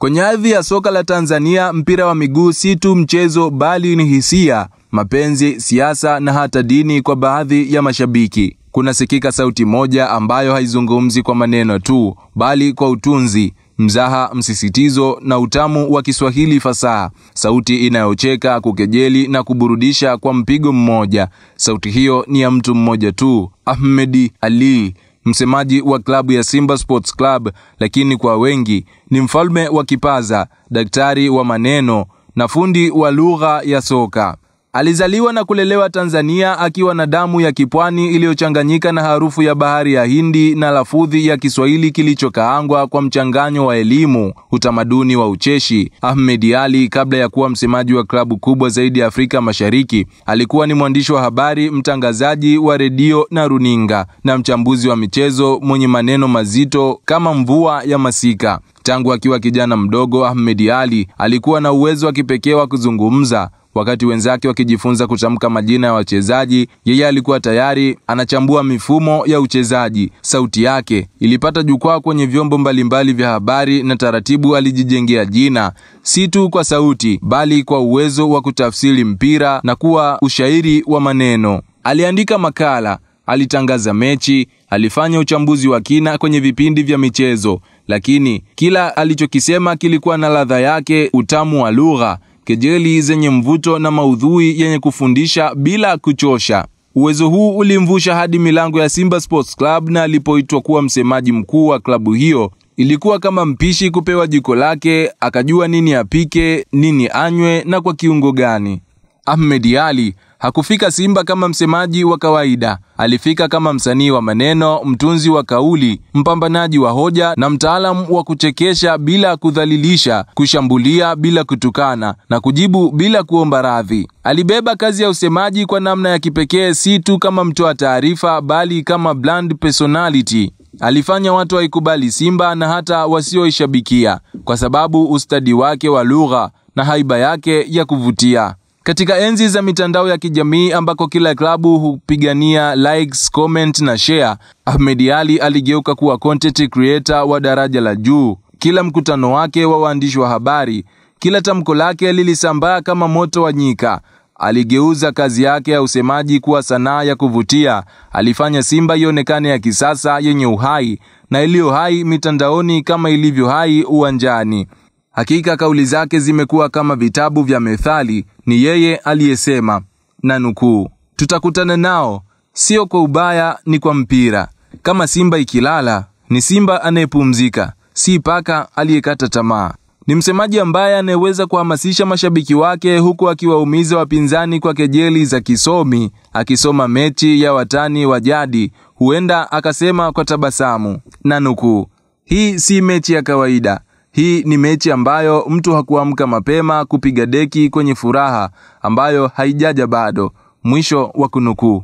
Kwenye ardhi ya soka la Tanzania, mpira wa miguu si tu mchezo bali ni hisia, mapenzi, siasa na hata dini kwa baadhi ya mashabiki. Kunasikika sauti moja ambayo haizungumzi kwa maneno tu, bali kwa utunzi, mzaha, msisitizo na utamu wa Kiswahili fasaha. Sauti inayocheka, kukejeli na kuburudisha kwa mpigo mmoja. Sauti hiyo ni ya mtu mmoja tu, Ahmed Ally, msemaji wa klabu ya Simba Sports Club, lakini kwa wengi ni mfalme wa kipaza, daktari wa maneno na fundi wa lugha ya soka. Alizaliwa na kulelewa Tanzania akiwa na damu ya kipwani iliyochanganyika na harufu ya bahari ya Hindi na lafudhi ya Kiswahili kilichokaangwa kwa mchanganyo wa elimu, utamaduni wa ucheshi. Ahmed Ally, kabla ya kuwa msemaji wa klabu kubwa zaidi Afrika Mashariki, alikuwa ni mwandishi wa habari, mtangazaji wa redio na runinga, na mchambuzi wa michezo mwenye maneno mazito kama mvua ya masika. Tangu akiwa kijana mdogo, Ahmed Ally alikuwa na uwezo wa kipekee wa kuzungumza. Wakati wenzake wakijifunza kutamka majina ya wachezaji, yeye alikuwa tayari anachambua mifumo ya uchezaji. Sauti yake ilipata jukwaa kwenye vyombo mbalimbali vya habari na taratibu alijijengea jina, si tu kwa sauti bali kwa uwezo wa kutafsiri mpira na kuwa ushairi wa maneno. Aliandika makala, alitangaza mechi, alifanya uchambuzi wa kina kwenye vipindi vya michezo, lakini kila alichokisema kilikuwa na ladha yake, utamu wa lugha, kejeli zenye mvuto na maudhui yenye kufundisha bila kuchosha. Uwezo huu ulimvusha hadi milango ya Simba Sports Club, na alipoitwa kuwa msemaji mkuu wa klabu hiyo, ilikuwa kama mpishi kupewa jiko lake, akajua nini apike, nini anywe na kwa kiungo gani. Ahmed Ally hakufika Simba kama msemaji wa kawaida. Alifika kama msanii wa maneno, mtunzi wa kauli, mpambanaji wa hoja na mtaalamu wa kuchekesha bila kudhalilisha, kushambulia bila kutukana na kujibu bila kuomba radhi. Alibeba kazi ya usemaji kwa namna ya kipekee, si tu kama mtoa taarifa bali kama brand personality. Alifanya watu waikubali Simba na hata wasioishabikia kwa sababu ustadi wake wa lugha na haiba yake ya kuvutia. Katika enzi za mitandao ya kijamii ambako kila klabu hupigania likes, comment na share, Ahmed Ally aligeuka kuwa content creator wa daraja la juu. Kila mkutano wake wa waandishi wa habari, kila tamko lake lilisambaa kama moto wa nyika. Aligeuza kazi yake ya usemaji kuwa sanaa ya kuvutia. Alifanya Simba ionekane ya kisasa, yenye uhai na iliyo hai mitandaoni kama ilivyo hai uwanjani. Hakika kauli zake zimekuwa kama vitabu vya methali. Ni yeye aliyesema, na nukuu, "Tutakutana nao, sio kwa ubaya, ni kwa mpira. Kama Simba ikilala, ni Simba anayepumzika, si paka aliyekata tamaa." Ni msemaji ambaye anayeweza kuhamasisha mashabiki wake huku akiwaumiza wapinzani kwa kejeli za kisomi. Akisoma mechi ya watani wa jadi, huenda akasema kwa tabasamu, na nukuu, "Hii si mechi ya kawaida. Hii ni mechi ambayo mtu hakuamka mapema kupiga deki kwenye furaha ambayo haijaja bado." Mwisho wa kunukuu.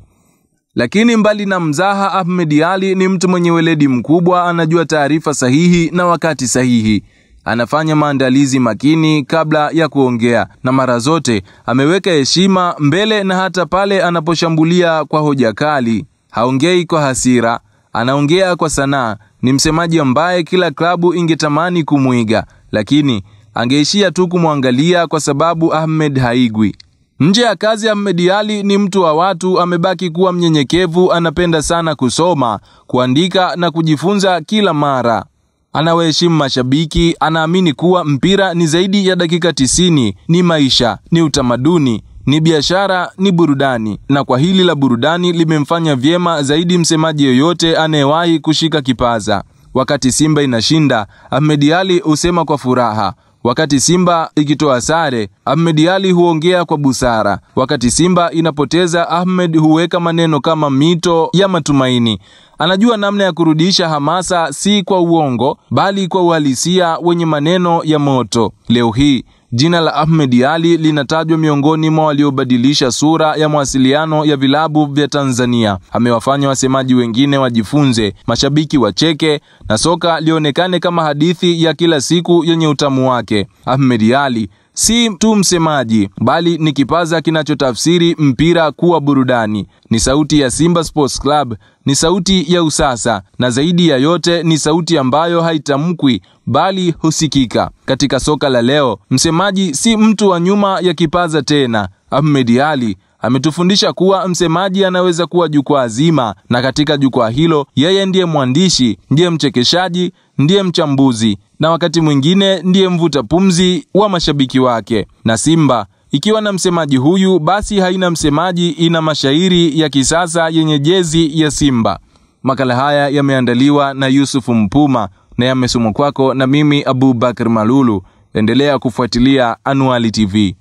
Lakini mbali na mzaha, Ahmed Ally ni mtu mwenye weledi mkubwa. Anajua taarifa sahihi na wakati sahihi. Anafanya maandalizi makini kabla ya kuongea, na mara zote ameweka heshima mbele, na hata pale anaposhambulia kwa hoja kali, haongei kwa hasira, anaongea kwa sanaa. Ni msemaji ambaye kila klabu ingetamani kumuiga, lakini angeishia tu kumwangalia kwa sababu Ahmed haigwi. Nje ya kazi, Ahmed Ally ni mtu wa watu. Amebaki kuwa mnyenyekevu, anapenda sana kusoma, kuandika na kujifunza kila mara. Anawaheshimu mashabiki, anaamini kuwa mpira ni zaidi ya dakika 90, ni maisha, ni utamaduni, ni biashara, ni burudani. Na kwa hili la burudani limemfanya vyema zaidi msemaji yoyote anayewahi kushika kipaza. Wakati Simba inashinda, Ahmed Ally husema kwa furaha. Wakati Simba ikitoa sare, Ahmed Ally huongea kwa busara. Wakati Simba inapoteza, Ahmed huweka maneno kama mito ya matumaini. Anajua namna ya kurudisha hamasa, si kwa uongo bali kwa uhalisia wenye maneno ya moto. Leo hii jina la Ahmed Ally linatajwa miongoni mwa waliobadilisha sura ya mawasiliano ya vilabu vya Tanzania. Amewafanya wasemaji wengine wajifunze, mashabiki wacheke, na soka lionekane kama hadithi ya kila siku yenye utamu wake. Ahmed Ally si tu msemaji bali ni kipaza kinachotafsiri mpira kuwa burudani. Ni sauti ya Simba Sports Club, ni sauti ya usasa, na zaidi ya yote ni sauti ambayo haitamkwi bali husikika. Katika soka la leo, msemaji si mtu wa nyuma ya kipaza tena. Ahmed Ally ametufundisha kuwa msemaji anaweza kuwa jukwaa zima, na katika jukwaa hilo yeye ndiye mwandishi, ndiye mchekeshaji, ndiye mchambuzi, na wakati mwingine ndiye mvuta pumzi wa mashabiki wake. Na Simba ikiwa na msemaji huyu, basi haina msemaji, ina mashairi ya kisasa yenye jezi ya Simba. Makala haya yameandaliwa na Yusuf Mpuma na yamesomwa kwako na mimi Abubakar Malulu. Endelea kufuatilia Anuali TV.